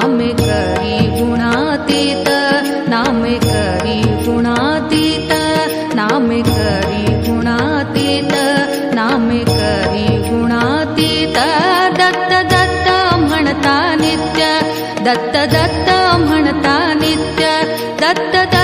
नामे करी गुणातीत नामे करी गुणातीत नामे करी गुणातीत नामे करी गुणातीत दत्त दत्त म्हणता नित्य दत्त दत्त म्हणता नित्य दत्त